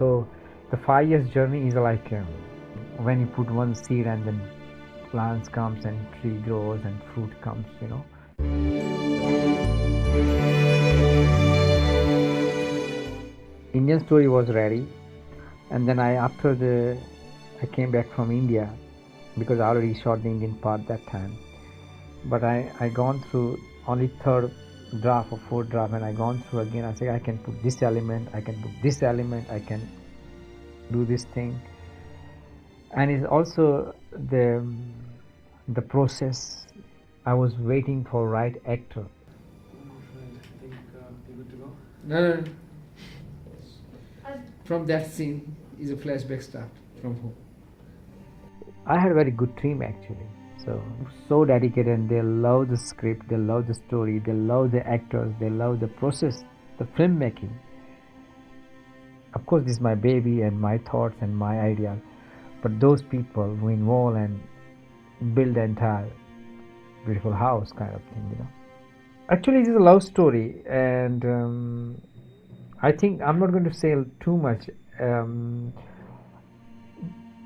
So the 5 years journey is like when you put one seed and then plants comes and tree grows and fruit comes, you know. Indian story was ready, and then I came back from India because I already shot the Indian part that time. But I gone through only third draft or fourth draft, and I gone through again. I said I can put this element, I can put this element, I can do this thing, and it's also the process. I was waiting for right actor. I think you're good to go. No. From that scene is a flashback start from home. I had a very good team actually. So dedicated, and they love the script, they love the story, they love the actors, they love the process, the filmmaking. Of course, this is my baby and my thoughts and my ideas, but those people who involve and build the entire beautiful house kind of thing, you know. Actually, it is a love story, and I think I'm not going to say too much.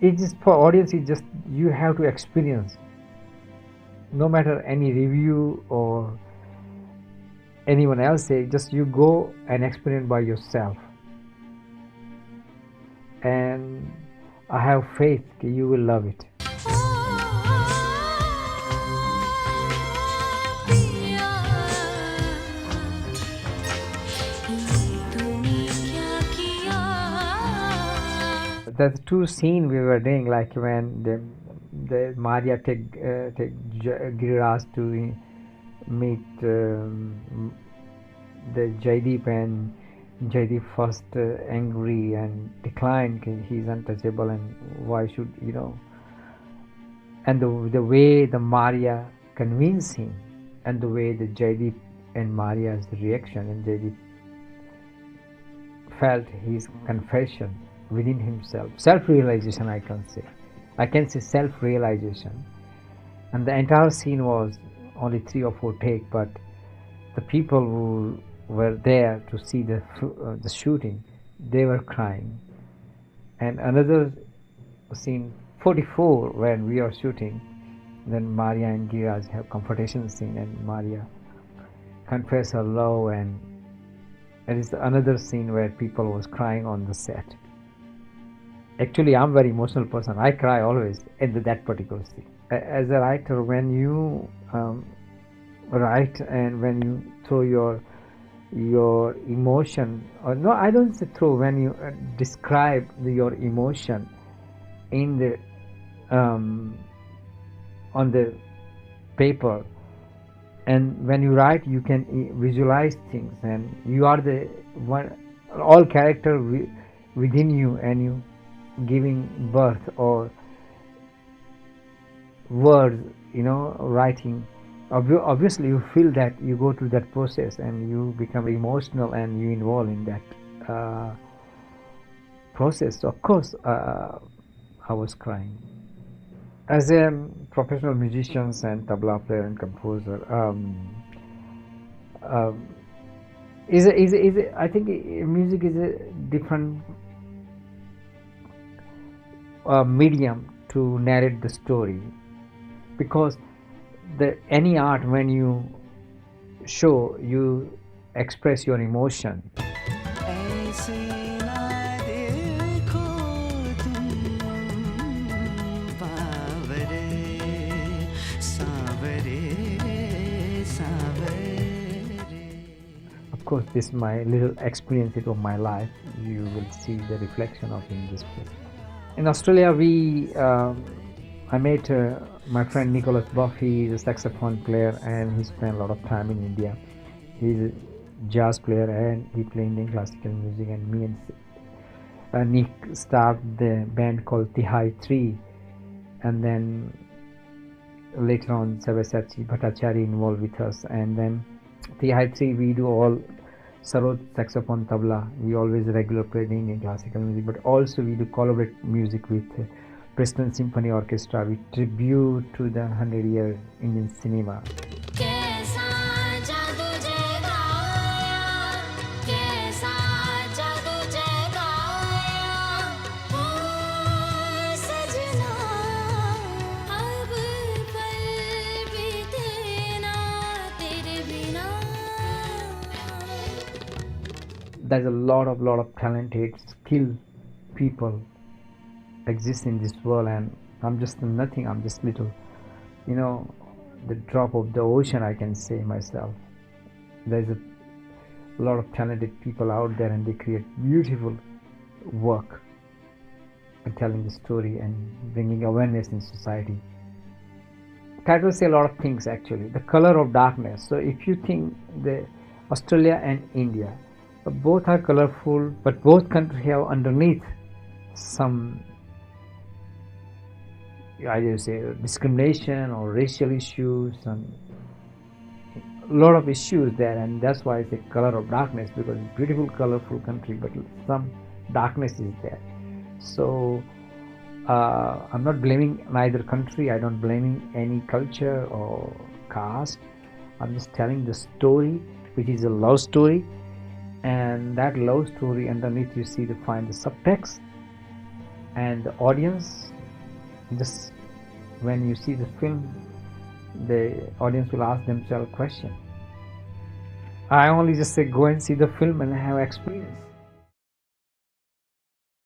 It is for audience. It's just you have to experience. No matter any review or anyone else say, just you go and experience by yourself. And I have faith that you will love it. There's two scenes we were doing, like when the Maria take Girish to meet the Jaideep, and Jaideep first angry and declined. He's untouchable, and why should, you know? And the way the Maria convinced him, and the way the Jaideep and Maria's reaction, and Jaideep felt his confession within himself, self-realization. I can say self-realization. And the entire scene was only 3 or 4 takes, but the people who were there to see the shooting, they were crying. And another scene 44, when we are shooting, then Maria and Girish have confrontation scene, and Maria confess her love, and it is another scene where people was crying on the set. Actually, I'm a very emotional person. I cry always in that particular scene. As a writer, when you write and when you throw your emotion, or no, I don't say throw, when you describe your emotion in the on the paper, and when you write, you can visualize things, and you are the one, all character within you, and you giving birth or words, you know, writing. Obviously you feel that, you go through that process and you become emotional and you involve in that process. So of course I was crying. As a professional musician and tabla player and composer, I think music is a different medium to narrate the story, because any art, when you show, you express your emotion. Of course, this is my little experience of my life. You will see the reflection of in this place. In Australia, I met my friend Nicholas Buff. He is a saxophone player, and he spent a lot of time in India. He's a jazz player, and he plays Indian classical music. And me and Nick started the band called Tihai 3, and then later on Sabyasachi Bhattacharya involved with us, and then Tihai 3 we do all sarod, saxophone, tabla. We always regular play Indian classical music, but also we do collaborate music with Preston Symphony Orchestra. We tribute to the 100-year Indian cinema. there's a lot of talented, skilled people exist in this world, and I'm just nothing. I'm just little, you know, the drop of the ocean, I can say myself. There's a lot of talented people out there, and they create beautiful work and telling the story and bringing awareness in society. Title say a lot of things actually. The color of darkness. So if you think the Australia and India, both are colorful, but both countries have underneath some, I just say, discrimination or racial issues, and a lot of issues there, and that's why it's a color of darkness, because it's beautiful, colorful country, but some darkness is there. So I'm not blaming neither country. I don't blaming any culture or caste. I'm just telling the story, which is a love story, and that love story underneath you see to find the subtext, and the audience just when you see the film, the audience will ask themselves a question. I only just say go and see the film and have experience.